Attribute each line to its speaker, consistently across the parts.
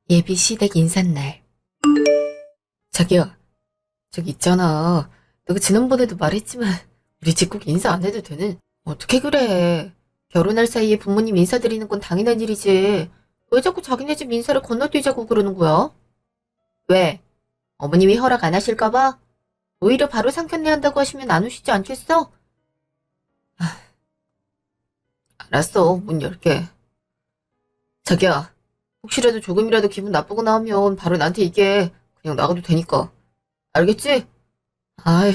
Speaker 1: 예비 시댁 인삿날. 자기야, 저기 있잖아. 내가 지난번에도 말했지만 우리 집 꼭 인사 안 해도 되는. 어떻게 그래. 결혼할 사이에 부모님 인사드리는 건 당연한 일이지. 왜 자꾸 자기네 집 인사를 건너뛰자고 그러는 거야? 왜? 어머님이 허락 안 하실까 봐? 오히려 바로 상견례 한다고 하시면 안 오시지 않겠어? 알았어, 문 열게. 자기야, 혹시라도 조금이라도 기분 나쁘거나 하면 바로 나한테 얘기해. 그냥 나가도 되니까. 알겠지? 아이,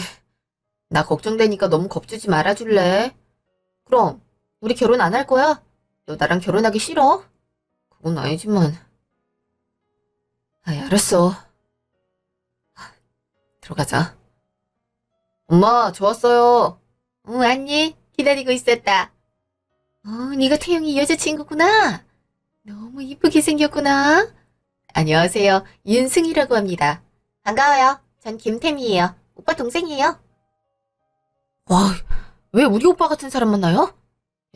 Speaker 1: 나 걱정되니까 너무 겁주지 말아줄래? 그럼 우리 결혼 안 할 거야? 너 나랑 결혼하기 싫어? 그건 아니지만. 아이, 알았어. 들어가자. 엄마, 저 왔어요. 응, 안니? 기다리고 있었다. 네가 태영이 여자친구구나. 너무 이쁘게 생겼구나. 안녕하세요. 윤승이라고 합니다. 반가워요. 전 김태미예요. 오빠 동생이에요. 와, 왜 우리 오빠 같은 사람 만나요?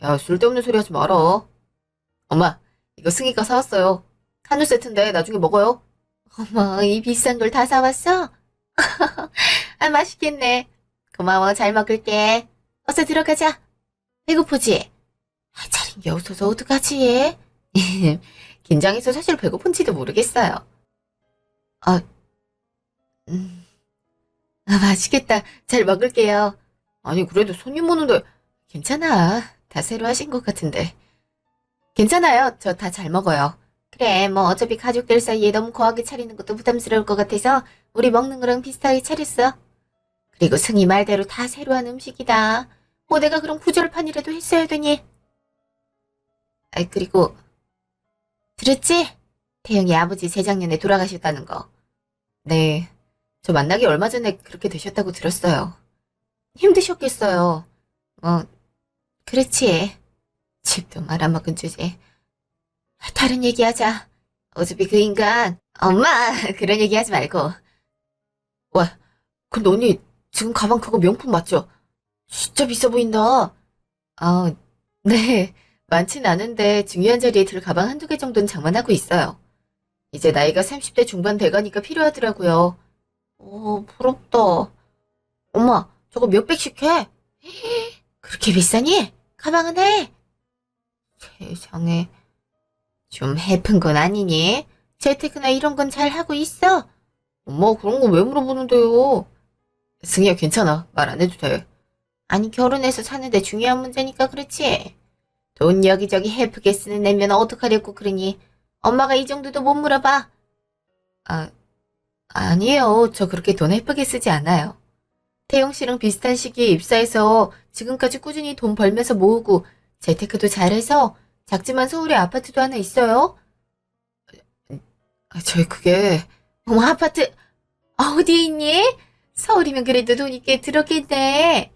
Speaker 1: 야, 쓸데없는 소리 하지 마라. 엄마, 이거 승희가 사왔어요. 한우 세트인데 나중에 먹어요. 어머, 이 비싼 걸 다 사왔어? 아, 맛있겠네. 고마워, 잘 먹을게. 어서 들어가자. 배고프지? 아, 차린 게 없어서 어떡하지? 긴장해서 사실 배고픈지도 모르겠어요. 아, 음, 맛있겠다. 잘 먹을게요. 아니, 그래도 손님 오는데 괜찮아. 다 새로 하신 것 같은데. 괜찮아요. 저 다 잘 먹어요. 그래, 뭐 어차피 가족들 사이에 너무 거하게 차리는 것도 부담스러울 것 같아서 우리 먹는 거랑 비슷하게 차렸어. 그리고 승희 말대로 다 새로 한 음식이다. 뭐 내가 그럼 구절판이라도 했어야 되니? 아이, 그리고 들었지? 태영이 아버지 재작년에 돌아가셨다는 거. 네, 저 만나기 얼마 전에 그렇게 되셨다고 들었어요. 힘드셨겠어요. 어, 그렇지. 집도 말아먹은 주제. 다른 얘기하자. 어차피 그 인간. 엄마, 그런 얘기 하지 말고. 와, 근데 언니, 지금 가방 그거 명품 맞죠? 진짜 비싸 보인다. 네. 많진 않은데 중요한 자리에 들 가방 한두 개 정도는 장만하고 있어요. 이제 나이가 30대 중반 돼가니까 필요하더라고요. 부럽다. 엄마, 저거 몇 백씩 해? 그렇게 비싸니? 가방은 해? 세상에. 좀 해픈 건 아니니? 재테크나 이런 건 잘 하고 있어? 엄마, 그런 거 왜 물어보는데요? 승희야, 괜찮아. 말 안 해도 돼. 아니, 결혼해서 사는데 중요한 문제니까 그렇지. 돈 여기저기 해프게 쓰는 내면 어떡하려고 그러니? 엄마가 이 정도도 못 물어봐. 아, 아니에요. 저 그렇게 돈 해프게 쓰지 않아요. 태영 씨랑 비슷한 시기에 입사해서 지금까지 꾸준히 돈 벌면서 모으고 재테크도 잘해서 작지만 서울에 아파트도 하나 있어요. 저희 그게 어머 아파트 어디에 있니? 서울이면 그래도 돈이 꽤 들었겠네.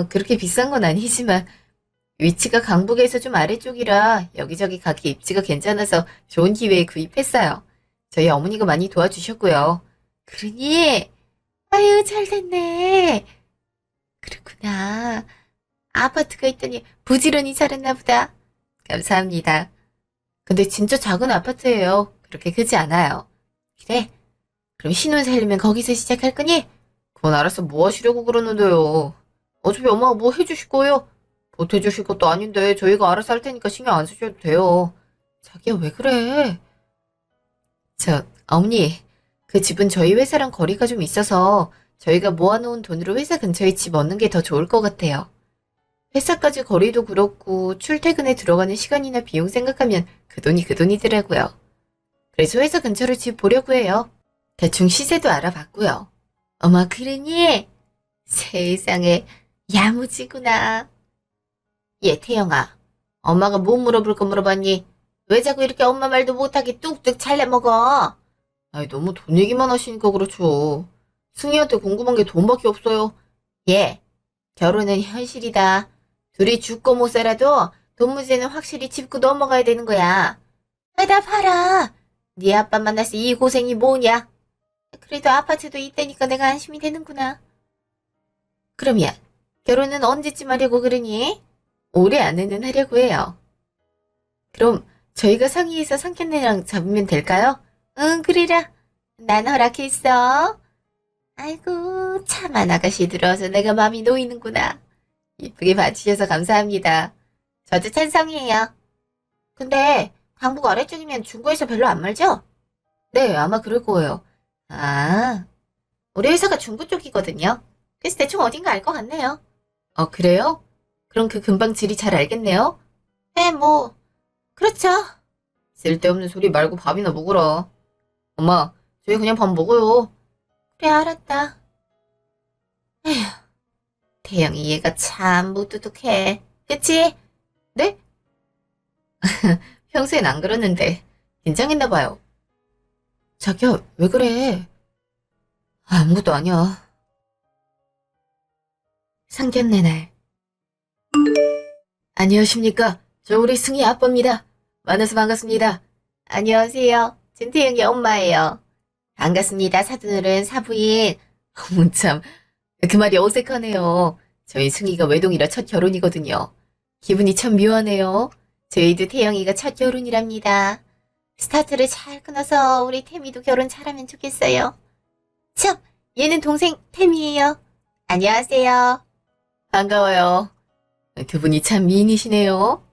Speaker 1: 그렇게 비싼 건 아니지만 위치가 강북에서 좀 아래쪽이라 여기저기 가기 입지가 괜찮아서 좋은 기회에 구입했어요. 저희 어머니가 많이 도와주셨고요. 그러니 아유 잘 됐네. 그렇구나. 아파트가 있더니 부지런히 살았나 보다. 감사합니다. 근데 진짜 작은 아파트예요. 그렇게 크지 않아요. 그래? 그럼 신혼 살려면 거기서 시작할 거니? 그건 알아서 뭐 하시려고 그러는데요. 어차피 엄마가 뭐 해주실 거예요? 보태주실 것도 아닌데 저희가 알아서 할 테니까 신경 안 쓰셔도 돼요. 자기야 왜 그래? 어머니, 그 집은 저희 회사랑 거리가 좀 있어서 저희가 모아놓은 돈으로 회사 근처에 집 얻는 게 더 좋을 것 같아요. 회사까지 거리도 그렇고 출퇴근에 들어가는 시간이나 비용 생각하면 그 돈이 그 돈이더라고요. 그래서 회사 근처로 집 보려고 해요. 대충 시세도 알아봤고요. 어머, 그러니? 세상에, 야무지구나. 얘, 태영아. 엄마가 뭐 물어볼 거 물어봤니? 왜 자꾸 이렇게 엄마 말도 못하게 뚝뚝 잘라먹어? 아이, 너무 돈 얘기만 하시니까 그렇죠. 승희한테 궁금한 게 돈밖에 없어요. 얘, 결혼은 현실이다. 둘이 죽고 못 살아도 돈 문제는 확실히 짚고 넘어가야 되는 거야. 나 봐라. 네 아빠 만나서 이 고생이 뭐냐? 그래도 아파트도 있다니까 내가 안심이 되는구나. 그러면 결혼은 언제쯤 하려고 그러니? 올해 안에는 하려고 해요. 그럼 저희가 상의해서 상견례랑 잡으면 될까요? 응, 그래라. 난 허락했어. 아이고, 참한 아가씨 들어서 내가 마음이 놓이는구나. 이쁘게 봐주셔서 감사합니다. 저도 찬성이에요. 근데 강북 아래쪽이면 중구에서 별로 안 멀죠? 네, 아마 그럴 거예요. 아, 우리 회사가 중구 쪽이거든요. 그래서 대충 어딘가 알 것 같네요. 그래요? 그럼 그 근방 지리 잘 알겠네요? 네, 뭐, 그렇죠. 쓸데없는 소리 말고 밥이나 먹으라. 엄마, 저희 그냥 밥 먹어요. 그래, 알았다. 에휴, 태영이 얘가 참 무뚝뚝해. 그치? 네? 평소엔 안 그러는데 긴장했나 봐요. 자기야, 왜 그래? 아무것도 아니야. 상견례 날. 안녕하십니까. 저 우리 승희 아빠입니다. 만나서 반갑습니다. 안녕하세요. 진태영이 엄마예요. 반갑습니다. 사돈어른, 사부인. 어머 참, 그 말이 어색하네요. 저희 승희가 외동이라 첫 결혼이거든요. 기분이 참 묘하네요. 저희도 태영이가 첫 결혼이랍니다. 스타트를 잘 끊어서 우리 태미도 결혼 잘하면 좋겠어요. 참, 얘는 동생 태미예요. 안녕하세요. 반가워요. 두 분이 참 미인이시네요.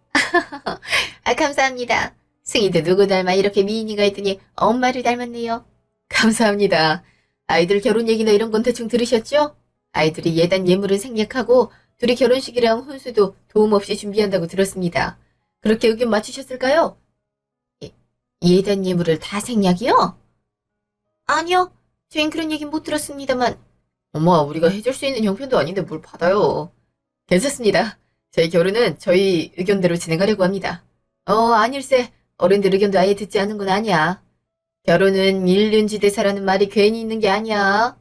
Speaker 1: 아, 감사합니다. 승희도 누구 닮아 이렇게 미인이가 있더니 엄마를 닮았네요. 감사합니다. 아이들 결혼 얘기나 이런 건 대충 들으셨죠? 아이들이 예단 예물을 생략하고 둘이 결혼식이랑 혼수도 도움 없이 준비한다고 들었습니다. 그렇게 의견 맞추셨을까요? 예단 예물을 다 생략이요? 아니요. 저흰 그런 얘기 못 들었습니다만. 엄마, 우리가 해줄 수 있는 형편도 아닌데 뭘 받아요. 괜찮습니다. 저희 결혼은 저희 의견대로 진행하려고 합니다. 아닐세. 어른들 의견도 아예 듣지 않은 건 아니야. 결혼은 일륜지대사라는 말이 괜히 있는 게 아니야.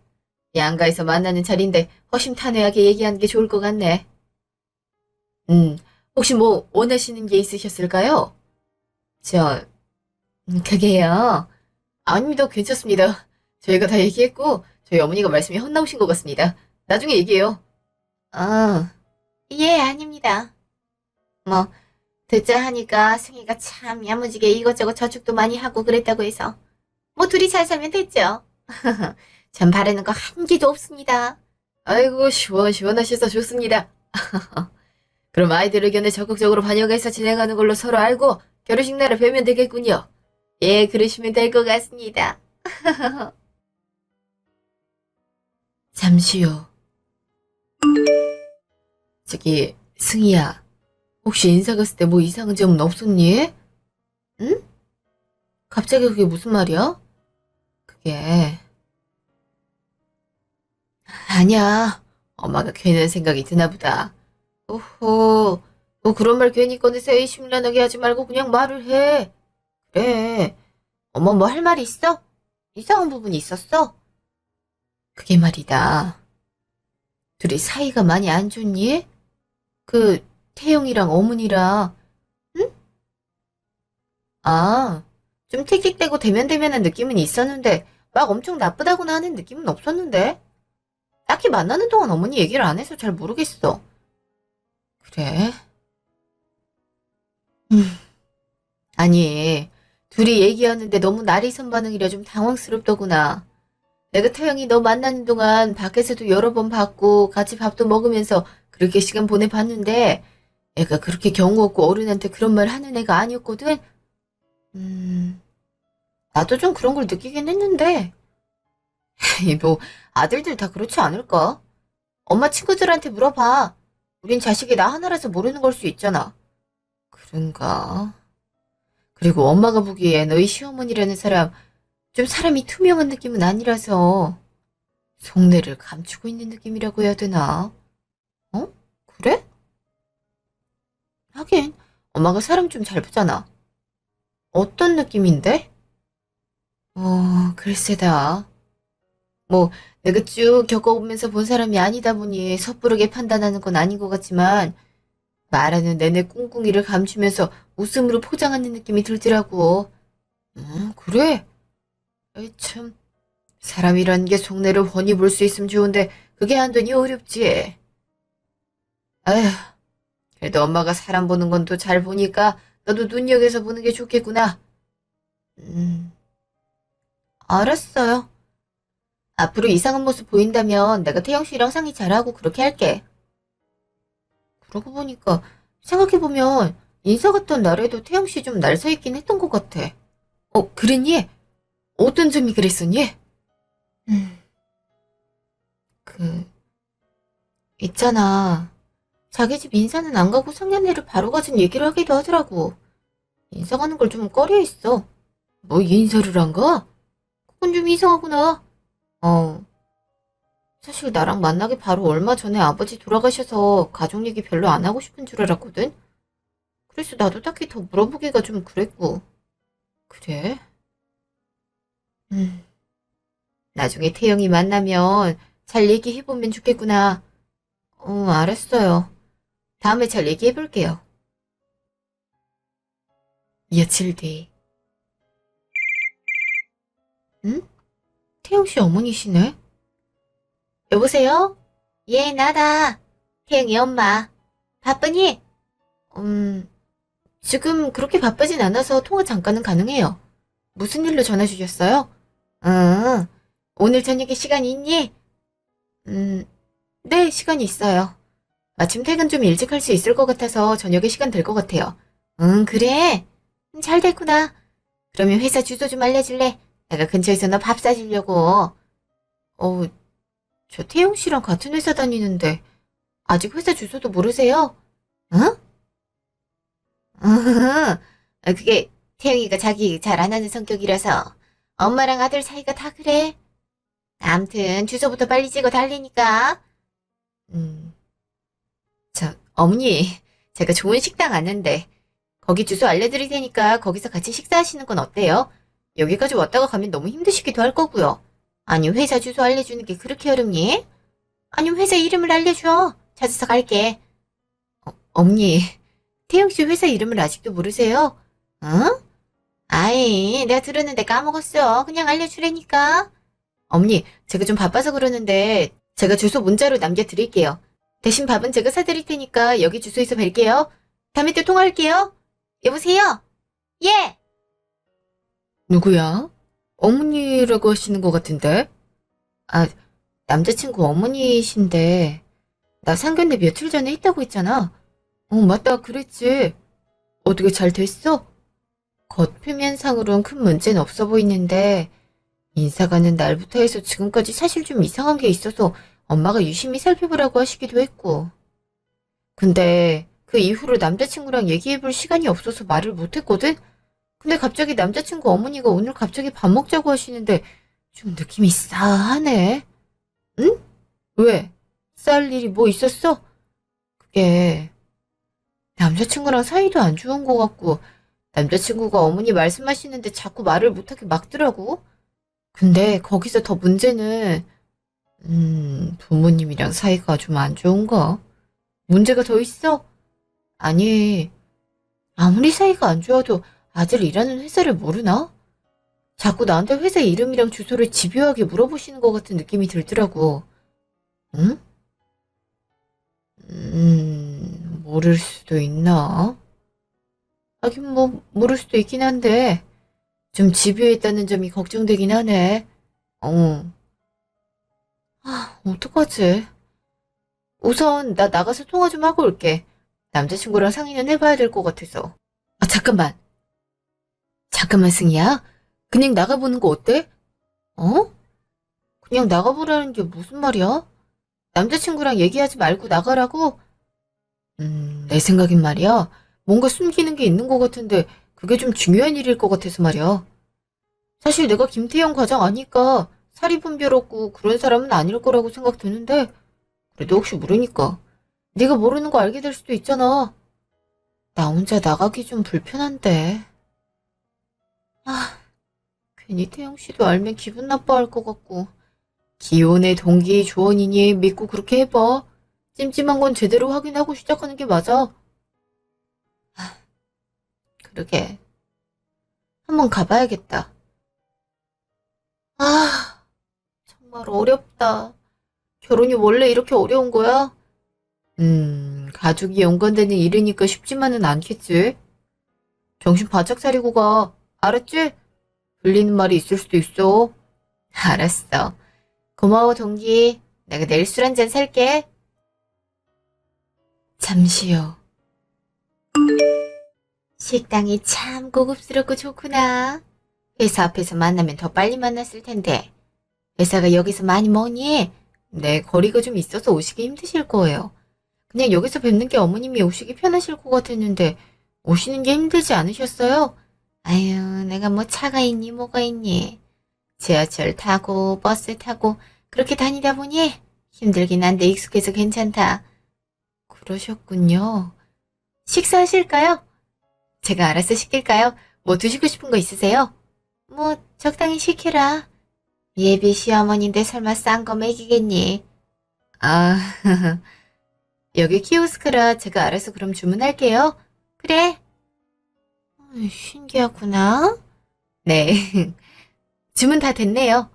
Speaker 1: 양가에서 만나는 자리인데 허심탄회하게 얘기하는 게 좋을 것 같네. 혹시 뭐 원하시는 게 있으셨을까요? 그게요. 아닙니다. 괜찮습니다. 저희가 다 얘기했고 저희 어머니가 말씀이 헛나오신 것 같습니다. 나중에 얘기해요. 예, 아닙니다. 뭐 듣자 하니까 승희가 참 야무지게 이것저것 저축도 많이 하고 그랬다고 해서 뭐 둘이 잘 살면 됐죠. 전 바라는 거 한 개도 없습니다. 아이고 시원시원하셔서 좋습니다. 그럼 아이들 의견에 적극적으로 반영해서 진행하는 걸로 서로 알고 결혼식 날을 뵈면 되겠군요. 예, 그러시면 될 것 같습니다. 잠시요. 저기 승희야, 혹시 인사 갔을 때 뭐 이상한 점은 없었니? 응? 갑자기 그게 무슨 말이야? 그게 아니야. 엄마가 괜한 생각이 드나 보다. 오호, 너 그런 말 괜히 꺼내서 의심란하게 하지 말고 그냥 말을 해. 그래. 엄마 뭐 할 말이 있어? 이상한 부분이 있었어? 그게 말이다. 둘이 사이가 많이 안 좋니? 그 태영이랑 어머니랑. 응? 아, 좀 틱틱대고 대면대면한 느낌은 있었는데 막 엄청 나쁘다고나 하는 느낌은 없었는데. 딱히 만나는 동안 어머니 얘기를 안 해서 잘 모르겠어. 그래? 음, 아니, 둘이 얘기하는데 너무 날이선 반응이라 좀 당황스럽더구나. 내가 태영이 너 만나는 동안 밖에서도 여러 번 봤고 같이 밥도 먹으면서 그렇게 시간 보내봤는데 애가 그렇게 경우 없고 어른한테 그런 말 하는 애가 아니었거든? 나도 좀 그런 걸 느끼긴 했는데 뭐 아들들 다 그렇지 않을까? 엄마 친구들한테 물어봐. 우린 자식이 나 하나라서 모르는 걸 수 있잖아. 그런가? 그리고 엄마가 보기에 너희 시어머니라는 사람 좀 사람이 투명한 느낌은 아니라서 속내를 감추고 있는 느낌이라고 해야 되나? 그래? 하긴 엄마가 사람 좀 잘 보잖아. 어떤 느낌인데? 글쎄다. 뭐 내가 쭉 겪어보면서 본 사람이 아니다 보니 섣부르게 판단하는 건 아닌 것 같지만 말하는 내내 꿍꿍이를 감추면서 웃음으로 포장하는 느낌이 들더라고. 그래? 에이 참, 사람이란 게 속내를 훤히 볼 수 있으면 좋은데 그게 안 되니 어렵지. 에휴, 그래도 엄마가 사람 보는 건 또 잘 보니까 너도 눈여겨서 보는 게 좋겠구나. 알았어요. 앞으로 이상한 모습 보인다면 내가 태영 씨랑 상의 잘하고 그렇게 할게. 그러고 보니까 생각해보면 인사 같던 날에도 태영 씨 좀 날 서 있긴 했던 것 같아. 그랬니? 어떤 점이 그랬었니? 그, 있잖아. 자기 집 인사는 안 가고 상견례를 바로 가진 얘기를 하기도 하더라고. 인사 가는 걸 좀 꺼려했어. 뭐 인사를 안 가? 그건 좀 이상하구나. 어, 사실 나랑 만나기 바로 얼마 전에 아버지 돌아가셔서 가족 얘기 별로 안 하고 싶은 줄 알았거든? 그래서 나도 딱히 더 물어보기가 좀 그랬고. 그래? 음, 나중에 태영이 만나면 잘 얘기해보면 좋겠구나. 알았어요. 다음에 잘 얘기해볼게요. 며칠 뒤. 응? 태영 씨 어머니시네? 여보세요? 예, 나다. 태영이 엄마. 바쁘니? 지금 그렇게 바쁘진 않아서 통화 잠깐은 가능해요. 무슨 일로 전화 주셨어요? 응, 오늘 저녁에 시간 있니? 네, 시간이 있어요. 마침 퇴근 좀 일찍 할 수 있을 것 같아서 저녁에 시간 될 것 같아요. 응, 그래. 잘 됐구나. 그러면 회사 주소 좀 알려줄래? 내가 근처에서 너 밥 사주려고. 어, 저 태용 씨랑 같은 회사 다니는데 아직 회사 주소도 모르세요? 응? 그게 태용이가 자기 잘 안 하는 성격이라서 엄마랑 아들 사이가 다 그래. 암튼 주소부터 빨리 찍어 달리니까. 음, 어머니, 제가 좋은 식당 아는데 거기 주소 알려드릴 테니까 거기서 같이 식사하시는 건 어때요? 여기까지 왔다가 가면 너무 힘드시기도 할 거고요. 아니, 회사 주소 알려주는 게 그렇게 어렵니? 아니면 회사 이름을 알려줘. 찾아서 갈게. 어머니, 태영 씨 회사 이름을 아직도 모르세요? 응? 아이, 내가 들었는데 까먹었어. 그냥 알려주라니까. 어머니, 제가 좀 바빠서 그러는데 제가 주소 문자로 남겨드릴게요. 대신 밥은 제가 사드릴 테니까 여기 주소에서 뵐게요. 다음에 또 통화할게요. 여보세요? 예! 누구야? 어머니라고 하시는 것 같은데? 아, 남자친구 어머니이신데 나 상견례 며칠 전에 했다고 했잖아. 맞다, 그랬지. 어떻게 잘 됐어? 겉표면상으론 큰 문제는 없어 보이는데 인사 가는 날부터 해서 지금까지 사실 좀 이상한 게 있어서 엄마가 유심히 살펴보라고 하시기도 했고. 근데 그 이후로 남자친구랑 얘기해볼 시간이 없어서 말을 못했거든? 근데 갑자기 남자친구 어머니가 오늘 갑자기 밥 먹자고 하시는데 좀 느낌이 싸하네. 응? 왜? 싸울 일이 뭐 있었어? 그게 남자친구랑 사이도 안 좋은 것 같고 남자친구가 어머니 말씀하시는데 자꾸 말을 못하게 막더라고. 근데 거기서 더 문제는 부모님이랑 사이가 좀 안 좋은가? 문제가 더 있어? 아니, 아무리 사이가 안 좋아도 아들 일하는 회사를 모르나? 자꾸 나한테 회사 이름이랑 주소를 집요하게 물어보시는 것 같은 느낌이 들더라고. 응? 모를 수도 있나? 하긴 뭐, 모를 수도 있긴 한데, 좀 집요했다는 점이 걱정되긴 하네. 어. 어떡하지? 우선, 나 나가서 통화 좀 하고 올게. 남자친구랑 상의는 해봐야 될 것 같아서. 잠깐만. 잠깐만, 승희야. 그냥 나가보는 거 어때? 어? 그냥 나가보라는 게 무슨 말이야? 남자친구랑 얘기하지 말고 나가라고? 내 생각엔 말이야. 뭔가 숨기는 게 있는 것 같은데 그게 좀 중요한 일일 것 같아서 말이야. 사실 내가 김태형 과장 아니까 사리 분별 없고 그런 사람은 아닐 거라고 생각되는데 그래도 혹시 모르니까 네가 모르는 거 알게 될 수도 있잖아. 나 혼자 나가기 좀 불편한데. 아, 괜히 태형 씨도 알면 기분 나빠할 것 같고. 기혼의 동기 조언이니 믿고 그렇게 해봐. 찜찜한 건 제대로 확인하고 시작하는 게 맞아. 그러게. 한번 가봐야겠다. 아, 정말 어렵다. 결혼이 원래 이렇게 어려운 거야? 가족이 연관되는 일이니까 쉽지만은 않겠지. 정신 바짝 차리고 가. 알았지? 들리는 말이 있을 수도 있어. 알았어. 고마워, 동기. 내가 내일 술 한잔 살게. 잠시요. 식당이 참 고급스럽고 좋구나. 회사 앞에서 만나면 더 빨리 만났을 텐데. 회사가 여기서 많이 머니? 네, 거리가 좀 있어서 오시기 힘드실 거예요. 그냥 여기서 뵙는 게 어머님이 오시기 편하실 것 같았는데 오시는 게 힘들지 않으셨어요? 아유, 내가 뭐 차가 있니 뭐가 있니. 지하철 타고 버스 타고 그렇게 다니다 보니 힘들긴 한데 익숙해서 괜찮다. 그러셨군요. 식사하실까요? 제가 알아서 시킬까요? 뭐 드시고 싶은 거 있으세요? 뭐 적당히 시키라. 예비 시어머니인데 설마 싼 거 먹이겠니? 아, 여기 키오스크라 제가 알아서 그럼 주문할게요. 그래. 신기하구나. 네. 주문 다 됐네요.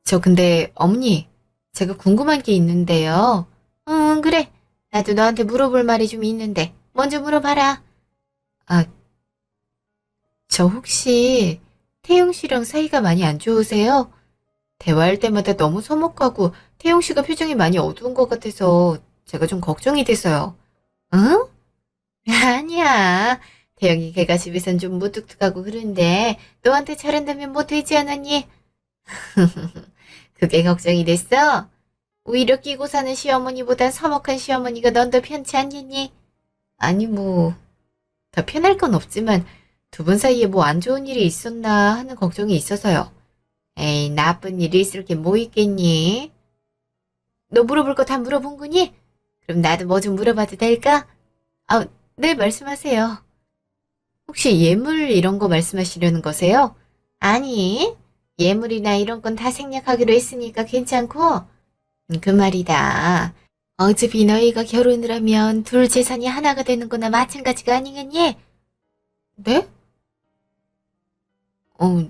Speaker 1: 저 근데 어머니, 제가 궁금한 게 있는데요. 응, 그래. 나도 너한테 물어볼 말이 좀 있는데 먼저 물어봐라. 아, 저 혹시 태용 씨랑 사이가 많이 안 좋으세요? 대화할 때마다 너무 서먹하고 태용 씨가 표정이 많이 어두운 것 같아서 제가 좀 걱정이 돼서요. 응? 아니야. 태영이 걔가 집에선 좀 무뚝뚝하고 그런데 너한테 잘한다면 뭐 되지 않았니? 그게 걱정이 됐어? 오히려 끼고 사는 시어머니보단 서먹한 시어머니가 넌 더 편치 않겠니? 아니 뭐 더 편할 건 없지만 두 분 사이에 뭐 안 좋은 일이 있었나 하는 걱정이 있어서요. 에이, 나쁜 일이 있을 게 뭐 있겠니? 너 물어볼 거 다 물어본 거니? 그럼 나도 뭐 좀 물어봐도 될까? 아, 네, 말씀하세요. 혹시 예물 이런 거 말씀하시려는 거세요? 아니, 예물이나 이런 건 다 생략하기로 했으니까 괜찮고, 그 말이다. 어차피 너희가 결혼을 하면 둘 재산이 하나가 되는 거나 마찬가지가 아니겠니? 네? 어,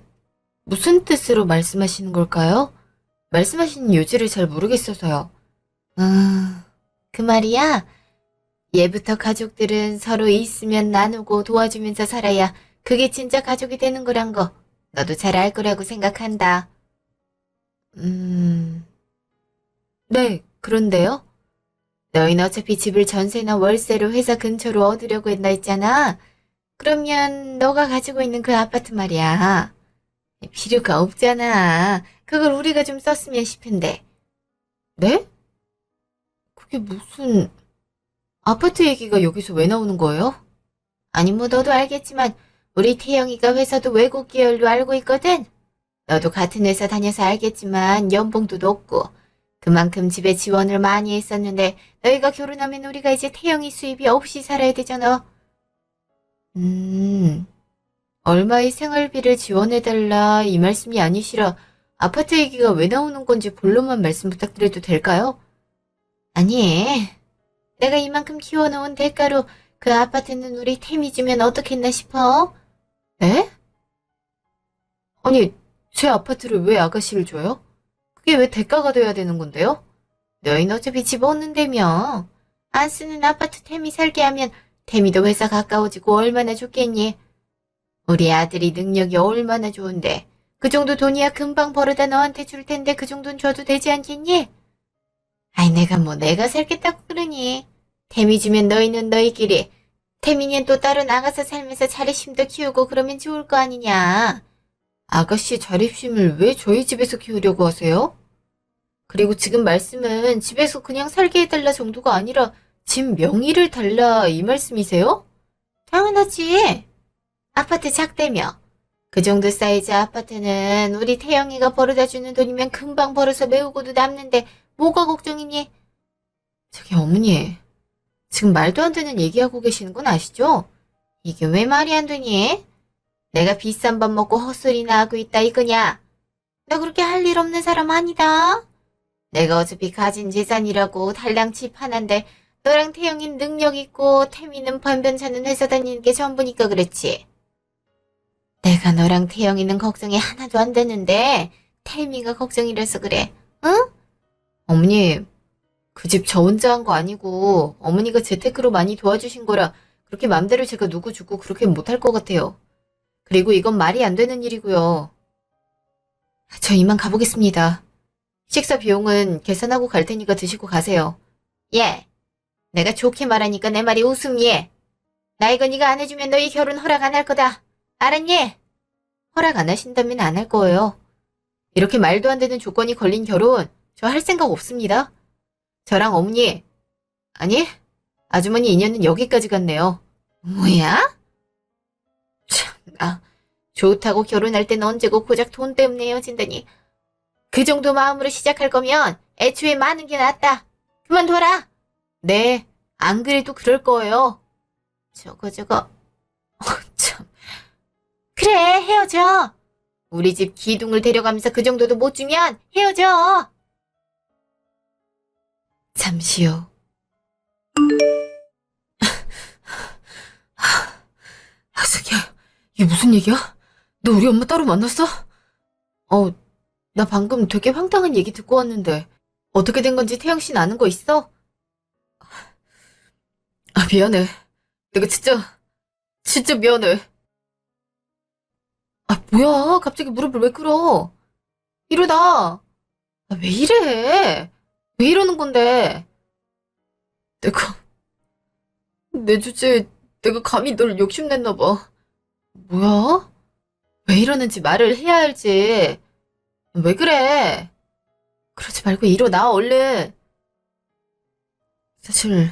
Speaker 1: 무슨 뜻으로 말씀하시는 걸까요? 말씀하시는 요지를 잘 모르겠어서요. 그 말이야. 예부터 가족들은 서로 있으면 나누고 도와주면서 살아야 그게 진짜 가족이 되는 거란 거 너도 잘 알 거라고 생각한다. 네, 그런데요? 너희는 어차피 집을 전세나 월세로 회사 근처로 얻으려고 했나 했잖아. 그러면 너가 가지고 있는 그 아파트 말이야. 필요가 없잖아. 그걸 우리가 좀 썼으면 싶은데. 네? 그게 무슨... 아파트 얘기가 여기서 왜 나오는 거예요? 아니 뭐 너도 알겠지만 우리 태영이가 회사도 외국 계열로 알고 있거든. 너도 같은 회사 다녀서 알겠지만 연봉도 높고 그만큼 집에 지원을 많이 했었는데 너희가 결혼하면 우리가 이제 태영이 수입이 없이 살아야 되잖아. 얼마의 생활비를 지원해달라 이 말씀이 아니시라 아파트 얘기가 왜 나오는 건지 본론만 말씀 부탁드려도 될까요? 아니, 내가 이만큼 키워놓은 대가로 그 아파트는 우리 태미 주면 어떻겠나 싶어? 에? 아니, 제 아파트를 왜 아가씨를 줘요? 그게 왜 대가가 돼야 되는 건데요? 너희는 어차피 집 없는데며. 안 쓰는 아파트 태미 살게 하면 태미도 회사 가까워지고 얼마나 좋겠니? 우리 아들이 능력이 얼마나 좋은데 그 정도 돈이야 금방 벌어다 너한테 줄 텐데 그 정도는 줘도 되지 않겠니? 아이 내가 뭐 내가 살겠다고 그러니. 태미 주면 너희는 너희끼리 태민이는 또 따로 나가서 살면서 자립심도 키우고 그러면 좋을 거 아니냐. 아가씨 자립심을 왜 저희 집에서 키우려고 하세요? 그리고 지금 말씀은 집에서 그냥 살게 해달라 정도가 아니라 집 명의를 달라 이 말씀이세요? 당연하지. 아파트 작대며. 그 정도 사이즈 아파트는 우리 태영이가 벌어다 주는 돈이면 금방 벌어서 메우고도 남는데 뭐가 걱정이니? 저기 어머니, 지금 말도 안 되는 얘기하고 계시는 건 아시죠? 이게 왜 말이 안 되니? 내가 비싼 밥 먹고 헛소리나 하고 있다 이거냐? 너 그렇게 할 일 없는 사람 아니다. 내가 어차피 가진 재산이라고 달랑 집 하나인데 너랑 태영이는 능력 있고 태미는 변변찮은 회사 다니는 게 전부니까 그렇지. 내가 너랑 태영이는 걱정이 하나도 안 되는데 태미가 걱정이라서 그래. 응? 어머니, 그 집 저 혼자 한 거 아니고 어머니가 재테크로 많이 도와주신 거라 그렇게 맘대로 제가 누구 주고 그렇게 못할 것 같아요. 그리고 이건 말이 안 되는 일이고요. 저 이만 가보겠습니다. 식사 비용은 계산하고 갈 테니까 드시고 가세요. 예. 내가 좋게 말하니까 내 말이 웃음예. 나 이거 네가 안 해주면 너희 결혼 허락 안 할 거다. 알았니? 허락 안 하신다면 안 할 거예요. 이렇게 말도 안 되는 조건이 걸린 결혼 저 할 생각 없습니다. 저랑 어머니, 아니, 아주머니 인연은 여기까지 갔네요. 뭐야? 참나, 좋다고 결혼할 땐 언제고 고작 돈 때문에 헤어진다니. 그 정도 마음으로 시작할 거면 애초에 많은 게 낫다. 그만둬라. 네, 안 그래도 그럴 거예요. 저거, 참. 그래, 헤어져. 우리 집 기둥을 데려가면서 그 정도도 못 주면 헤어져. 잠시요. 자기야, 이게 무슨 얘기야? 너 우리 엄마 따로 만났어? 나 방금 되게 황당한 얘기 듣고 왔는데 어떻게 된 건지 태영 씨는 아는 거 있어? 아, 미안해. 내가 진짜 미안해. 아, 뭐야? 갑자기 무릎을 왜 꿇어? 이러다. 아, 왜 이래? 왜 이러는 건데? 내가, 내 주제에 내가 감히 널 욕심냈나 봐. 뭐야? 왜 이러는지 말을 해야 알지. 왜 그래? 그러지 말고 일어나, 얼른. 사실,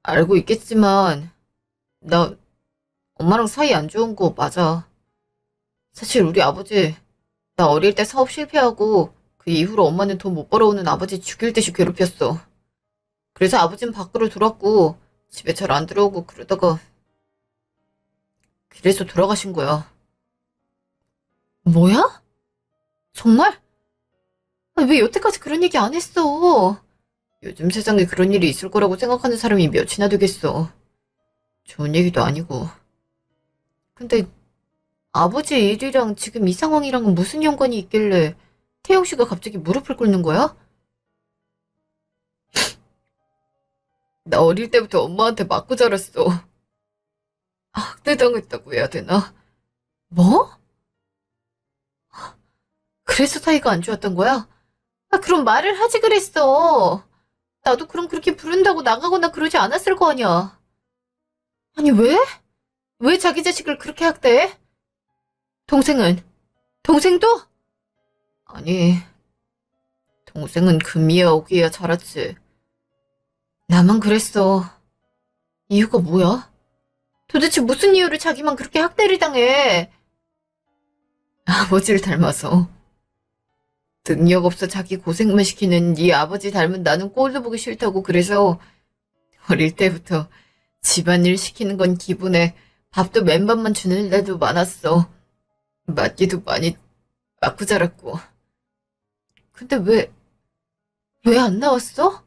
Speaker 1: 알고 있겠지만, 나 엄마랑 사이 안 좋은 거 맞아. 사실 우리 아버지, 나 어릴 때 사업 실패하고, 그 이후로 엄마는 돈 못 벌어오는 아버지 죽일 듯이 괴롭혔어. 그래서 아버진 밖으로 돌았고, 집에 잘 안 들어오고 그러다가, 그래서 돌아가신 거야. 뭐야? 정말? 아, 왜 여태까지 그런 얘기 안 했어? 요즘 세상에 그런 일이 있을 거라고 생각하는 사람이 몇이나 되겠어. 좋은 얘기도 아니고. 근데 아버지 일이랑 지금 이 상황이랑은 무슨 연관이 있길래 태영 씨가 갑자기 무릎을 꿇는 거야? 나 어릴 때부터 엄마한테 맞고 자랐어. 학대당했다고 해야 되나? 뭐? 그래서 사이가 안 좋았던 거야? 아, 그럼 말을 하지 그랬어. 나도 그럼 그렇게 부른다고 나가거나 그러지 않았을 거 아니야. 아니, 왜? 왜 자기 자식을 그렇게 학대해? 동생은? 동생도? 아니, 동생은 금이야 오기야 자랐지. 나만 그랬어. 이유가 뭐야? 도대체 무슨 이유로 자기만 그렇게 학대를 당해? 아버지를 닮아서. 능력 없어 자기 고생만 시키는 네 아버지 닮은 나는 꼴도 보기 싫다고 그래서 어릴 때부터 집안일 시키는 건 기본에 밥도 맨밥만 주는 날도 많았어. 맞기도 많이 맞고 자랐고. 근데 왜 안 나왔어?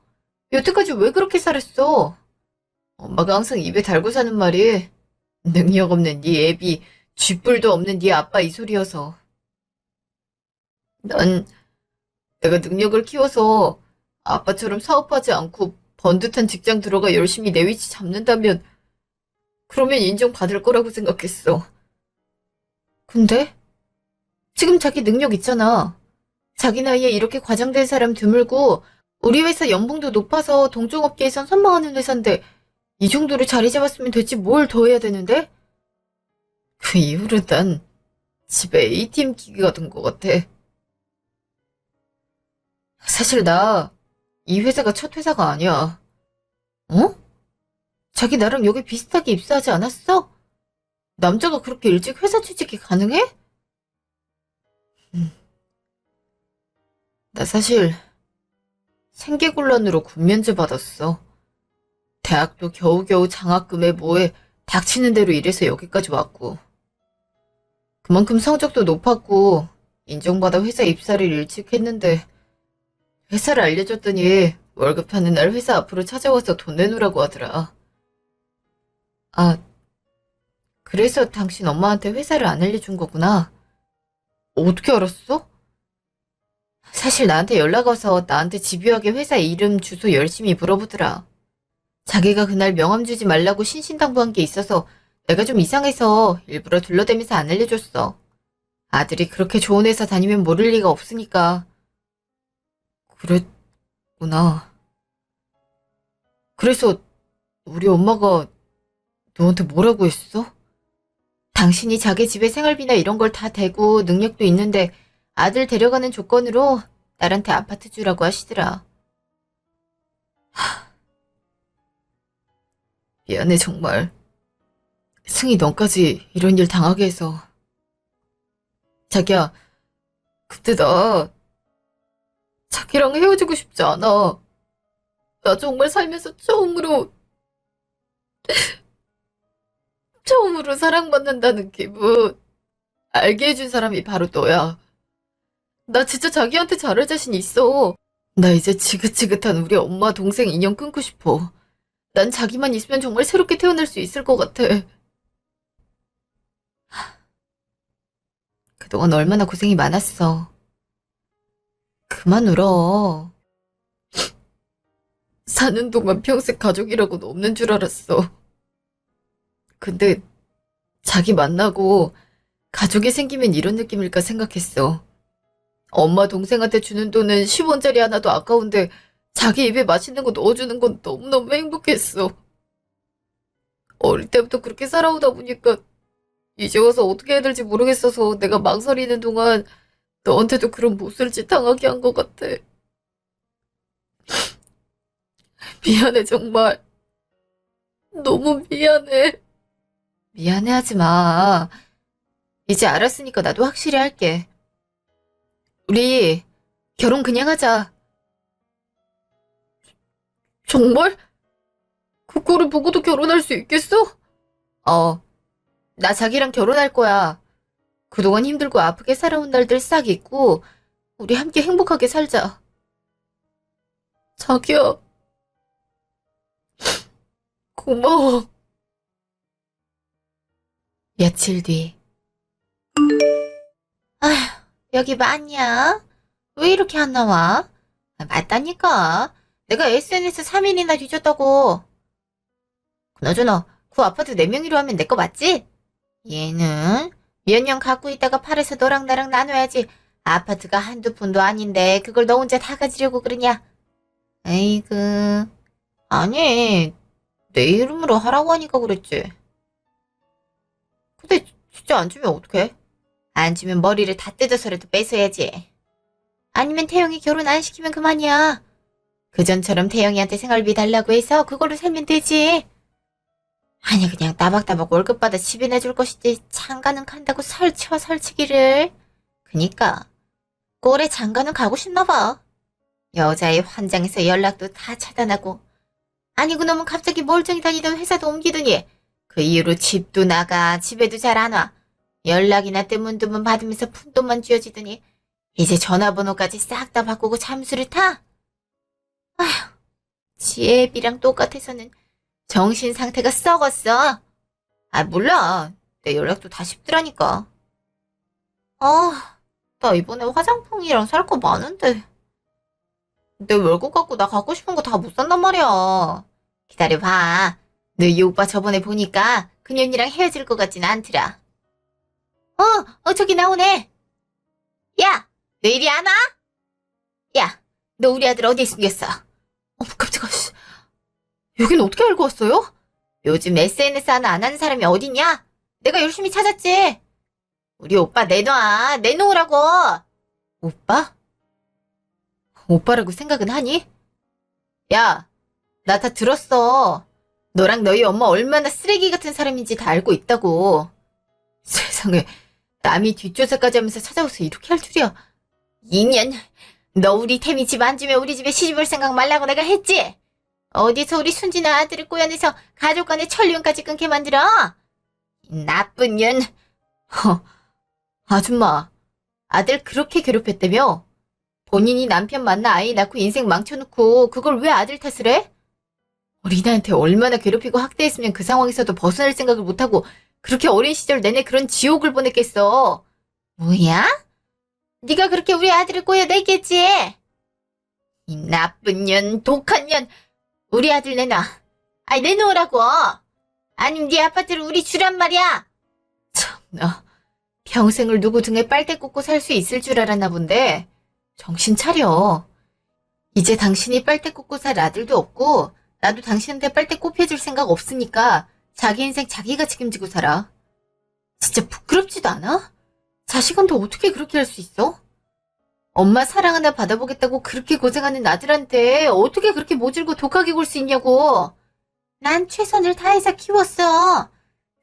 Speaker 1: 여태까지 왜 그렇게 살았어? 엄마가 항상 입에 달고 사는 말이 능력 없는 네 애비, 쥐뿔도 없는 네 아빠 이 소리여서. 난 내가 능력을 키워서 아빠처럼 사업하지 않고 번듯한 직장 들어가 열심히 내 위치 잡는다면 그러면 인정받을 거라고 생각했어. 근데 지금 자기 능력 있잖아. 자기 나이에 이렇게 과장된 사람 드물고 우리 회사 연봉도 높아서 동종업계에선 선망하는 회사인데 이 정도로 자리 잡았으면 됐지 뭘 더 해야 되는데? 그 이후로 난 집에 A팀 기계가 된 것 같아. 사실 나 이 회사가 첫 회사가 아니야. 어? 자기 나랑 여기 비슷하게 입사하지 않았어? 남자가 그렇게 일찍 회사 취직이 가능해? 음, 나 사실 생계곤란으로 군면제 받았어. 대학도 겨우겨우 장학금에 뭐에 닥치는 대로 일해서 여기까지 왔고. 그만큼 성적도 높았고 인정받아 회사 입사를 일찍 했는데 회사를 알려줬더니 월급 타는 날 회사 앞으로 찾아와서 돈 내놓으라고 하더라. 아, 그래서 당신 엄마한테 회사를 안 알려준 거구나. 어떻게 알았어? 사실 나한테 연락 와서 나한테 집요하게 회사 이름, 주소 열심히 물어보더라. 자기가 그날 명함 주지 말라고 신신당부한 게 있어서 내가 좀 이상해서 일부러 둘러대면서 안 알려줬어. 아들이 그렇게 좋은 회사 다니면 모를 리가 없으니까. 그랬구나. 그래서 우리 엄마가 너한테 뭐라고 했어? 당신이 자기 집에 생활비나 이런 걸 다 대고 능력도 있는데 아들 데려가는 조건으로 딸한테 아파트 주라고 하시더라. 미안해 정말. 승희 너까지 이런 일 당하게 해서. 자기야, 근데 나 자기랑 헤어지고 싶지 않아. 나 정말 살면서 처음으로 사랑받는다는 기분 알게 해준 사람이 바로 너야. 나 진짜 자기한테 잘할 자신 있어. 나 이제 지긋지긋한 우리 엄마 동생 인연 끊고 싶어. 난 자기만 있으면 정말 새롭게 태어날 수 있을 것 같아. 그동안 얼마나 고생이 많았어. 그만 울어. 사는 동안 평생 가족이라고는 없는 줄 알았어. 근데 자기 만나고 가족이 생기면 이런 느낌일까 생각했어. 엄마 동생한테 주는 돈은 10원짜리 하나도 아까운데 자기 입에 맛있는 거 넣어주는 건 너무너무 행복했어. 어릴 때부터 그렇게 살아오다 보니까 이제 와서 어떻게 해야 될지 모르겠어서 내가 망설이는 동안 너한테도 그런 못쓸 짓 당하게 한 것 같아. 미안해 정말. 너무 미안해. 미안해하지 마. 이제 알았으니까 나도 확실히 할게. 우리 결혼 그냥 하자. 정말? 그거를 보고도 결혼할 수 있겠어? 어, 나 자기랑 결혼할 거야. 그동안 힘들고 아프게 살아온 날들 싹 잊고 우리 함께 행복하게 살자. 자기야, 고마워. 며칠 뒤. 아휴, 여기 맞냐? 왜 이렇게 안 나와? 맞다니까. 내가 SNS 3일이나 뒤졌다고. 그나저나 그 아파트 4명이로 하면 내 거 맞지? 얘는 몇 년 갖고 있다가 팔아서 너랑 나랑 나눠야지. 아파트가 한두 푼도 아닌데 그걸 너 혼자 다 가지려고 그러냐? 에이그. 아니, 내 이름으로 하라고 하니까 그랬지. 근데 진짜 안 주면 어떡해? 안 주면 머리를 다 뜯어서라도 뺏어야지. 아니면 태영이 결혼 안 시키면 그만이야. 그전처럼 태영이한테 생활비 달라고 해서 그걸로 살면 되지. 아니 그냥 따박따박 월급 받아 집에 내줄 것이지 장가는 간다고 설치와 설치기를. 그니까 꼴에 장가는 가고 싶나 봐. 여자의 환장에서 연락도 다 차단하고. 아니 그놈은 갑자기 멀쩡히 다니던 회사도 옮기더니 그 이후로 집도 나가 집에도 잘 안 와. 연락이나 뜨문뜨문 받으면서 푼돈만 쥐어지더니 이제 전화번호까지 싹 다 바꾸고 잠수를 타? 아휴, 지 애비랑 똑같아서는 정신 상태가 썩었어. 아, 몰라. 내 연락도 다 쉽더라니까. 아, 나 이번에 화장품이랑 살 거 많은데. 내 월급 갖고 나 갖고 싶은 거 다 못 산단 말이야. 기다려봐. 너 이 오빠 저번에 보니까 그년이랑 헤어질 것 같진 않더라. 저기 나오네. 야, 너 이리 안 와? 야, 너 우리 아들 어디에 숨겼어? 어머, 깜짝아, 씨. 여긴 어떻게 알고 왔어요? 요즘 SNS 하나 안 하는 사람이 어딨냐? 내가 열심히 찾았지. 우리 오빠 내놓으라고. 오빠? 오빠라고 생각은 하니? 야, 나 다 들었어. 너랑 너희 엄마 얼마나 쓰레기 같은 사람인지 다 알고 있다고. 세상에, 남이 뒷조사까지 하면서 찾아와서 이렇게 할 줄이야. 2년, 너 우리 태미 집 안 주면 우리 집에 시집 올 생각 말라고 내가 했지? 어디서 우리 순진한 아들을 꼬여내서 가족 간의 천리움까지 끊게 만들어? 이 나쁜 년. 아줌마, 아들 그렇게 괴롭혔다며? 본인이 남편 만나 아이 낳고 인생 망쳐놓고 그걸 왜 아들 탓을 해? 어린아이한테 얼마나 괴롭히고 학대했으면 그 상황에서도 벗어날 생각을 못하고 그렇게 어린 시절 내내 그런 지옥을 보냈겠어. 뭐야? 네가 그렇게 우리 아들을 꼬여냈겠지? 이 나쁜 년, 독한 년, 우리 아들 내놔. 아이, 내놓으라고. 아니면 네 아파트를 우리 주란 말이야. 참나, 평생을 누구 등에 빨대 꽂고 살 수 있을 줄 알았나 본데. 정신 차려. 이제 당신이 빨대 꽂고 살 아들도 없고 나도 당신한테 빨대 꼽혀줄 생각 없으니까 자기 인생 자기가 책임지고 살아. 진짜 부끄럽지도 않아? 자식한테 어떻게 그렇게 할 수 있어? 엄마 사랑 하나 받아보겠다고 그렇게 고생하는 아들한테 어떻게 그렇게 모질고 독하게 굴 수 있냐고. 난 최선을 다해서 키웠어.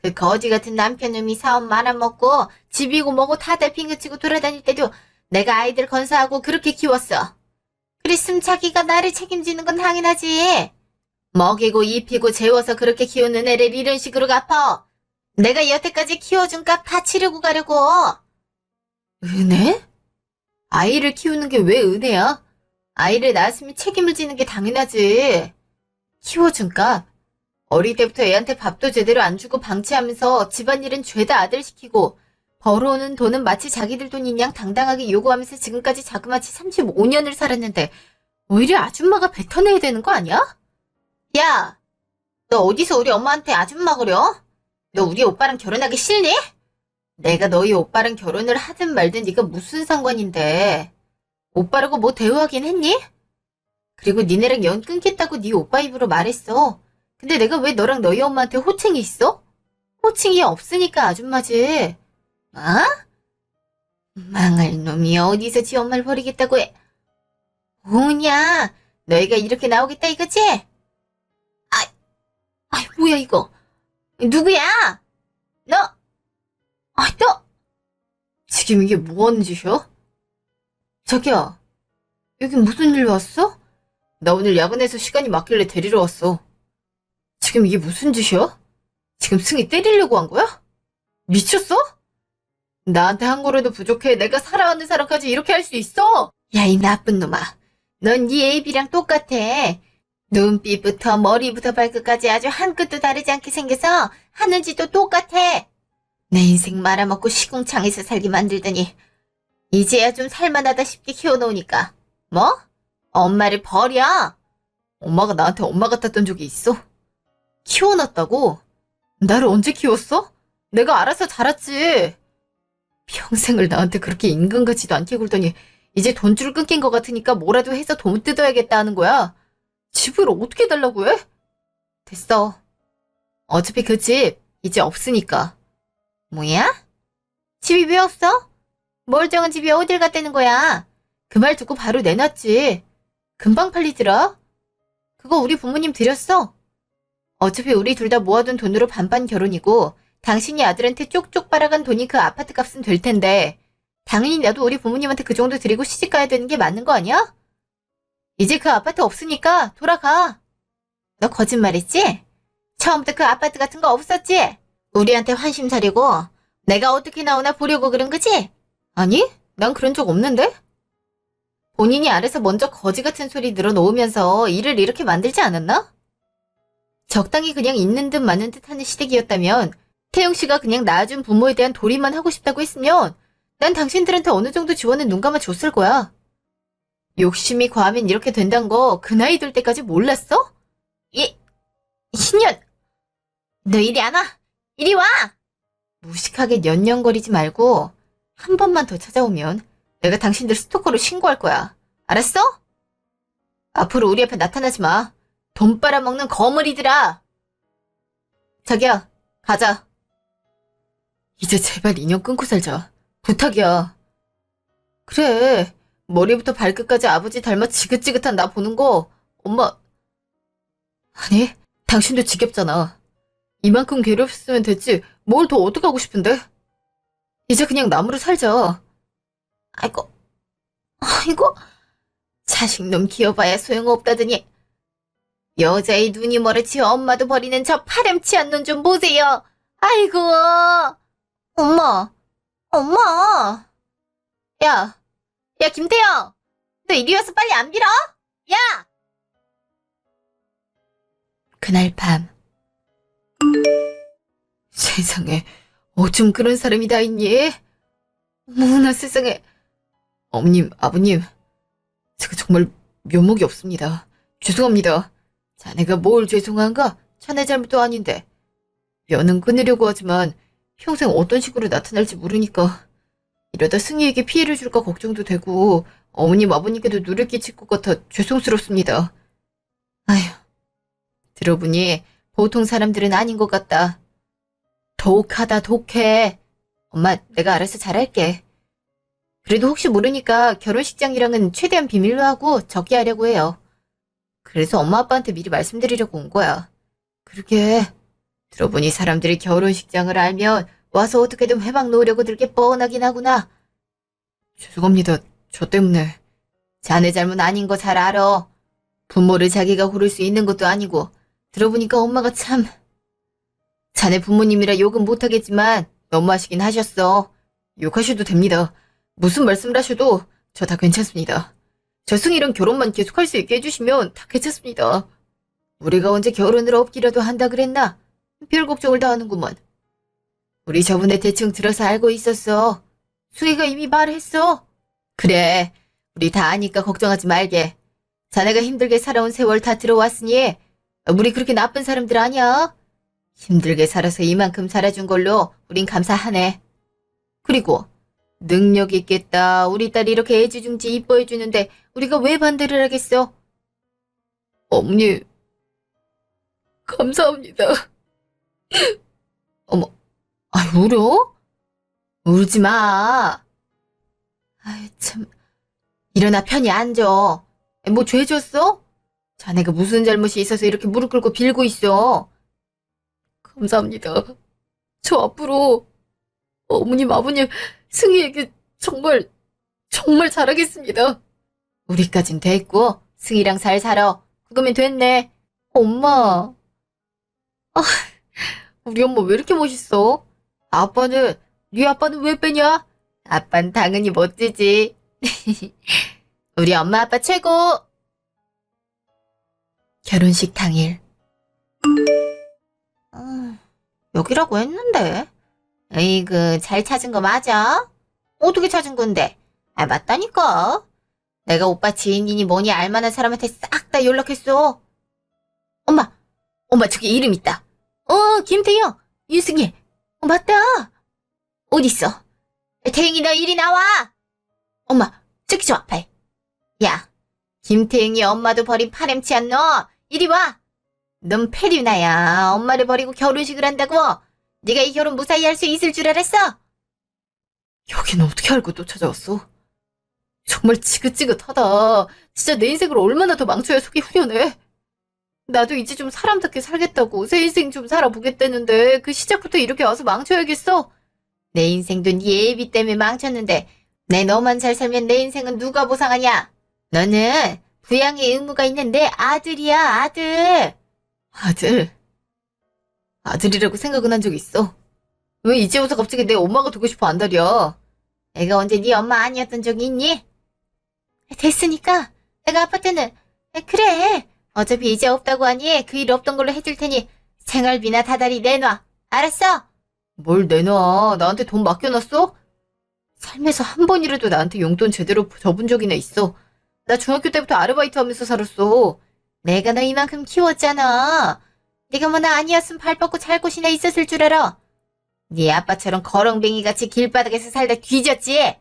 Speaker 1: 그 거지 같은 남편놈이 사업 말아먹고 집이고 뭐고 다들 핑계치고 돌아다닐 때도 내가 아이들 건사하고 그렇게 키웠어. 그랬으면 자기가 나를 책임지는 건 당연하지. 먹이고 입히고 재워서 그렇게 키우는 애를 이런 식으로 갚아. 내가 여태까지 키워준 값 다 치르고 가려고. 은혜? 아이를 키우는 게 왜 은혜야? 아이를 낳았으면 책임을 지는 게 당연하지. 키워준 값. 어릴 때부터 애한테 밥도 제대로 안 주고 방치하면서 집안일은 죄다 아들 시키고 벌어오는 돈은 마치 자기들 돈인 양 당당하게 요구하면서 지금까지 자그마치 35년을 살았는데 오히려 아줌마가 뱉어내야 되는 거 아니야? 야, 너 어디서 우리 엄마한테 아줌마 그려? 너 우리 오빠랑 결혼하기 싫니? 내가 너희 오빠랑 결혼을 하든 말든 네가 무슨 상관인데. 오빠라고 뭐 대우하긴 했니? 그리고 니네랑 연 끊겠다고 네 오빠 입으로 말했어. 근데 내가 왜 너랑 너희 엄마한테 호칭이 있어? 호칭이 없으니까 아줌마지. 아? 망할 놈이 어디서 지 엄마를 버리겠다고 해. 뭐냐? 너희가 이렇게 나오겠다 이거지? 뭐야 이거? 누구야? 너? 너? 지금 이게 뭐 하는 짓이야? 자기야, 여기 무슨 일로 왔어? 나 오늘 야근해서 시간이 맞길래 데리러 왔어. 지금 이게 무슨 짓이야? 지금 승희 때리려고 한 거야? 미쳤어? 나한테 한 거라도 부족해. 내가 사랑하는 사람까지 이렇게 할 수 있어? 야, 이 나쁜 놈아. 넌 네 애비랑 똑같아. 눈빛부터 머리부터 발끝까지 아주 한 끗도 다르지 않게 생겨서 하는 짓도 똑같아. 내 인생 말아먹고 시궁창에서 살게 만들더니 이제야 좀 살만하다 싶게 키워놓으니까 뭐? 엄마를 버려? 엄마가 나한테 엄마 같았던 적이 있어? 키워놨다고? 나를 언제 키웠어? 내가 알아서 자랐지. 평생을 나한테 그렇게 인간 같지도 않게 굴더니 이제 돈줄 끊긴 것 같으니까 뭐라도 해서 돈 뜯어야겠다 하는 거야. 집을 어떻게 달라고 해? 됐어. 어차피 그 집 이제 없으니까. 뭐야? 집이 왜 없어? 멀쩡한 집이 어딜 갔다는 거야? 그 말 듣고 바로 내놨지. 금방 팔리더라. 그거 우리 부모님 드렸어. 어차피 우리 둘 다 모아둔 돈으로 반반 결혼이고 당신이 아들한테 쪽쪽 빨아간 돈이 그 아파트 값은 될 텐데 당연히 나도 우리 부모님한테 그 정도 드리고 시집 가야 되는 게 맞는 거 아니야? 이제 그 아파트 없으니까 돌아가. 너 거짓말했지? 처음부터 그 아파트 같은 거 없었지? 우리한테 환심 사려고 내가 어떻게 나오나 보려고 그런 거지? 아니, 난 그런 적 없는데? 본인이 알아서 먼저 거지 같은 소리 늘어놓으면서 일을 이렇게 만들지 않았나? 적당히 그냥 있는 듯 마는 듯 하는 시댁이었다면 태영 씨가 그냥 낳아준 부모에 대한 도리만 하고 싶다고 했으면 난 당신들한테 어느 정도 지원은 눈 감아 줬을 거야. 욕심이 과하면 이렇게 된다는 거 그 나이 들 때까지 몰랐어? 희년! 너 이리 안 와! 이리 와! 무식하게 년년거리지 말고 한 번만 더 찾아오면 내가 당신들 스토커로 신고할 거야. 알았어? 앞으로 우리 앞에 나타나지 마. 돈 빨아먹는 거물이들아. 자기야, 가자. 이제 제발 인연 끊고 살자. 부탁이야. 그래, 머리부터 발끝까지 아버지 닮아 지긋지긋한 나 보는 거 엄마... 아니, 당신도 지겹잖아. 이만큼 괴롭혔으면 됐지 뭘 더 어떡하고 싶은데? 이제 그냥 남으로 살자. 아이고, 자식놈 키워봐야 소용없다더니 여자의 눈이 멀었지 엄마도 버리는 저 파렴치한 눈 좀 보세요. 아이고, 엄마. 야, 김태영, 너 이리 와서 빨리 안 빌어? 야! 그날 밤. 세상에, 어쩜 그런 사람이 다 있니? 어머나 세상에. 어머님, 아버님, 제가 정말 면목이 없습니다. 죄송합니다. 자네가 뭘 죄송한가? 자네 잘못도 아닌데. 면은 끊으려고 하지만 평생 어떤 식으로 나타날지 모르니까 이러다 승희에게 피해를 줄까 걱정도 되고 어머님 아버님께도 누를 끼칠 것 같아 죄송스럽습니다. 아휴, 들어보니 보통 사람들은 아닌 것 같다. 독하다 독해. 엄마 내가 알아서 잘할게. 그래도 혹시 모르니까 결혼식장이랑은 최대한 비밀로 하고 적게 하려고 해요. 그래서 엄마 아빠한테 미리 말씀드리려고 온 거야. 그러게 들어보니 사람들이 결혼식장을 알면 와서 어떻게든 회방 놓으려고 들게 뻔하긴 하구나. 죄송합니다. 저 때문에. 자네 잘못 아닌 거 잘 알아. 부모를 자기가 고를 수 있는 것도 아니고 들어보니까 엄마가 참... 자네 부모님이라 욕은 못하겠지만 너무하시긴 하셨어. 욕하셔도 됩니다. 무슨 말씀을 하셔도 저 다 괜찮습니다. 저 승희랑 결혼만 계속할 수 있게 해주시면 다 괜찮습니다. 우리가 언제 결혼을 없기라도 한다 그랬나? 별 걱정을 다 하는구먼. 우리 저번에 대충 들어서 알고 있었어. 승희가 이미 말했어. 그래, 우리 다 아니까 걱정하지 말게. 자네가 힘들게 살아온 세월 다 들어왔으니 우리 그렇게 나쁜 사람들 아니야. 힘들게 살아서 이만큼 살아준 걸로 우린 감사하네. 그리고 능력 있겠다. 우리 딸이 이렇게 애지중지 이뻐해주는데 우리가 왜 반대를 하겠어? 어머니, 감사합니다. 어머, 울어? 울지 마. 아이, 참. 일어나 편히 앉아. 뭐 죄 졌어? 자네가 무슨 잘못이 있어서 이렇게 무릎 꿇고 빌고 있어. 감사합니다. 저 앞으로 어머님, 아버님, 승희에게 정말 잘하겠습니다. 우리까진 됐고 승희랑 잘 살아. 그거면 됐네. 엄마. 우리 엄마 왜 이렇게 멋있어? 네 아빠는 왜 빼냐? 아빠는 당연히 멋지지. 우리 엄마 아빠 최고. 결혼식 당일. 여기라고 했는데. 에이그, 잘 찾은 거 맞아? 어떻게 찾은 건데? 맞다니까. 내가 오빠 지인이니 뭐니 알만한 사람한테 싹 다 연락했어. 엄마, 저기 이름 있다. 김태영, 유승희. 맞다. 어딨어? 태영이 너 이리 나와. 엄마, 저기 좀 아파. 야, 김태영이 엄마도 버린 파렴치한 너. 이리 와. 넌 페류나야. 엄마를 버리고 결혼식을 한다고? 네가 이 결혼 무사히 할 수 있을 줄 알았어? 여기는 어떻게 알고 또 찾아왔어? 정말 지긋지긋하다. 진짜 내 인생을 얼마나 더 망쳐야 속이 후련해. 나도 이제 좀 사람답게 살겠다고 새 인생 좀 살아보겠다는데 그 시작부터 이렇게 와서 망쳐야겠어? 내 인생도 네 애비 때문에 망쳤는데 내 너만 잘 살면 내 인생은 누가 보상하냐? 너는 부양의 의무가 있는 내 아들이야, 아들. 아들이라고 생각은 한 적 있어. 왜 이제 와서 갑자기 내 엄마가 되고 싶어 안달이야? 내가 언제 네 엄마 아니었던 적이 있니? 됐으니까 내가 아빠 때는 그래. 어차피 이제 없다고 하니 그 일 없던 걸로 해줄 테니 생활비나 다달이 내놔. 알았어? 뭘 내놔? 나한테 돈 맡겨놨어? 삶에서 한 번이라도 나한테 용돈 제대로 줘본 적이나 있어. 나 중학교 때부터 아르바이트 하면서 살았어. 내가 너 이만큼 키웠잖아. 네가 뭐 나 아니었으면 발 뻗고 잘 곳이나 있었을 줄 알아. 네 아빠처럼 거렁뱅이같이 길바닥에서 살다 뒤졌지?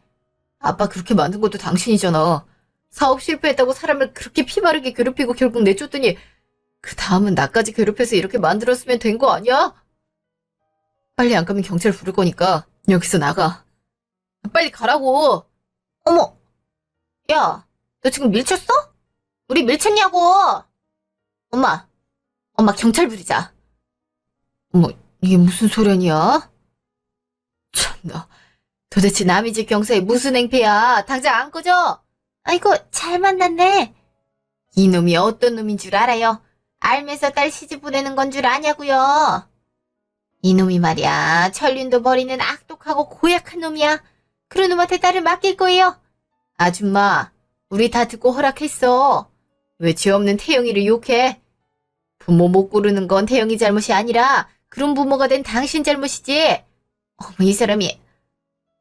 Speaker 1: 아빠 그렇게 만든 것도 당신이잖아. 사업 실패했다고 사람을 그렇게 피마르게 괴롭히고 결국 내쫓더니 그 다음은 나까지 괴롭혀서 이렇게 만들었으면 된 거 아니야? 빨리 안 가면 경찰 부를 거니까 여기서 나가. 빨리 가라고. 어머, 야, 너 지금 밀쳤어? 우리 밀쳤냐고. 엄마 경찰 부르자. 어머, 이게 무슨 소련이야? 참나, 도대체 남의 집 경사에 무슨 행패야. 당장 안 꺼져. 아이고, 잘 만났네. 이놈이 어떤 놈인 줄 알아요? 알면서 딸 시집 보내는 건 줄 아냐고요. 이놈이 말이야, 천륜도 버리는 악독하고 고약한 놈이야. 그런 놈한테 딸을 맡길 거예요. 아줌마, 우리 다 듣고 허락했어. 왜 죄 없는 태영이를 욕해? 부모 못 고르는 건 태영이 잘못이 아니라 그런 부모가 된 당신 잘못이지. 어머, 이 사람이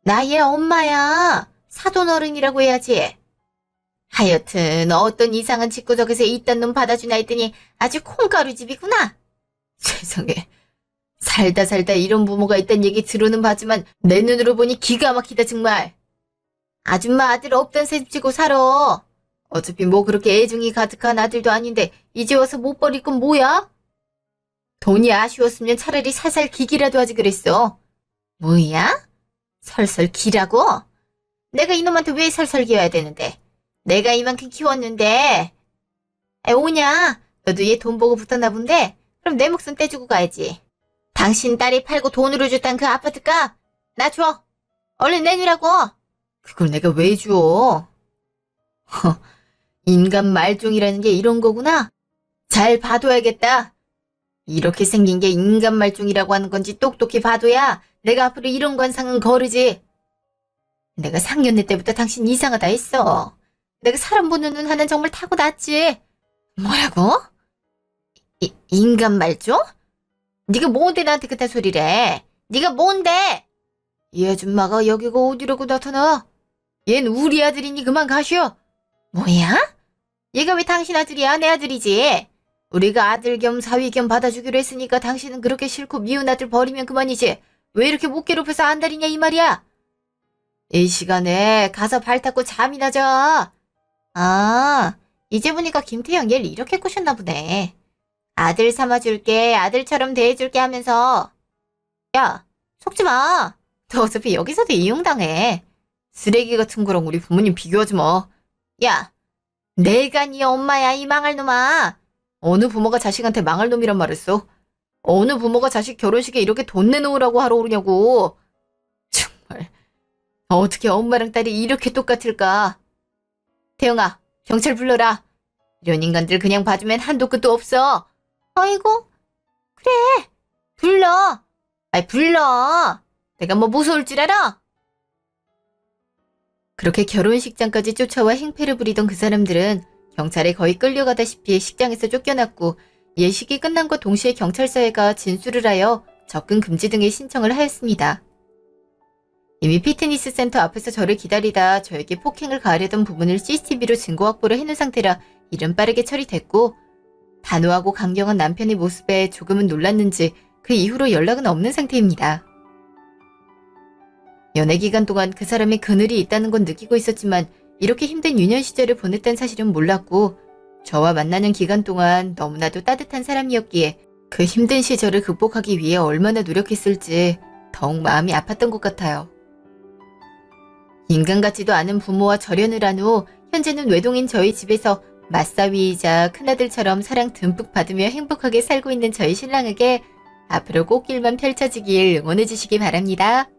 Speaker 1: 나의 엄마야. 사돈어른이라고 해야지. 하여튼 어떤 이상한 집구석에서 이딴 놈 받아주나 했더니 아주 콩가루집이구나. 세상에. 살다 살다 이런 부모가 있다는 얘기 들어는 봤지만 내 눈으로 보니 기가 막히다 정말. 아줌마 아들 없던 셈 치고 살아. 어차피 뭐 그렇게 애정이 가득한 아들도 아닌데 이제 와서 못 버릴 건 뭐야? 돈이 아쉬웠으면 차라리 살살 기기라도 하지 그랬어. 뭐야? 설설 기라고? 내가 이놈한테 왜 설설 기어야 되는데? 내가 이만큼 키웠는데. 오냐? 너도 얘 돈 보고 붙었나 본데? 그럼 내 목숨 떼주고 가야지. 당신 딸이 팔고 돈으로 줬단 그 아파트값 나 줘. 얼른 내놓으라고. 그걸 내가 왜 줘? 인간 말종이라는 게 이런 거구나. 잘 봐둬야겠다. 이렇게 생긴 게 인간 말종이라고 하는 건지 똑똑히 봐둬야 내가 앞으로 이런 관상은 거르지. 내가 상견례 때부터 당신 이상하다 했어. 내가 사람 보는 눈 하나는 정말 타고났지. 뭐라고? 인간 말종? 네가 뭔데 나한테 그딴 소리를 해? 네가 뭔데? 이 아줌마가 여기가 어디라고 나타나? 얜 우리 아들이니 그만 가시오. 뭐야? 얘가 왜 당신 아들이야? 내 아들이지. 우리가 아들 겸 사위 겸 받아주기로 했으니까 당신은 그렇게 싫고 미운 아들 버리면 그만이지. 왜 이렇게 못 괴롭혀서 안달이냐 이 말이야? 이 시간에 가서 발 닦고 잠이나 자. 아, 이제 보니까 김태형 얘를 이렇게 꼬셨나 보네. 아들 삼아줄게, 아들처럼 대해줄게 하면서. 야, 속지 마. 너 어차피 여기서도 이용당해. 쓰레기 같은 거랑 우리 부모님 비교하지 마. 야, 내가 네 엄마야 이 망할 놈아. 어느 부모가 자식한테 망할 놈이란 말했어? 어느 부모가 자식 결혼식에 이렇게 돈 내놓으라고 하러 오냐고. 정말 어떻게 엄마랑 딸이 이렇게 똑같을까. 태영아, 경찰 불러라. 이런 인간들 그냥 봐주면 한도 끝도 없어. 아이고, 그래, 불러. 아이, 불러. 내가 뭐 무서울 줄 알아? 그렇게 결혼식장까지 쫓아와 행패를 부리던 그 사람들은 경찰에 거의 끌려가다시피 식장에서 쫓겨났고 예식이 끝난과 동시에 경찰서에 가 진술을 하여 접근 금지 등의 신청을 하였습니다. 이미 피트니스 센터 앞에서 저를 기다리다 저에게 폭행을 가하려던 부분을 CCTV로 증거 확보를 해놓은 상태라 일은 빠르게 처리됐고 단호하고 강경한 남편의 모습에 조금은 놀랐는지 그 이후로 연락은 없는 상태입니다. 연애 기간 동안 그 사람의 그늘이 있다는 건 느끼고 있었지만 이렇게 힘든 유년 시절을 보냈다는 사실은 몰랐고 저와 만나는 기간 동안 너무나도 따뜻한 사람이었기에 그 힘든 시절을 극복하기 위해 얼마나 노력했을지 더욱 마음이 아팠던 것 같아요. 인간 같지도 않은 부모와 절연을 한 후 현재는 외동인 저희 집에서 맞사위이자 큰아들처럼 사랑 듬뿍 받으며 행복하게 살고 있는 저희 신랑에게 앞으로 꽃길만 펼쳐지길 응원해 주시기 바랍니다.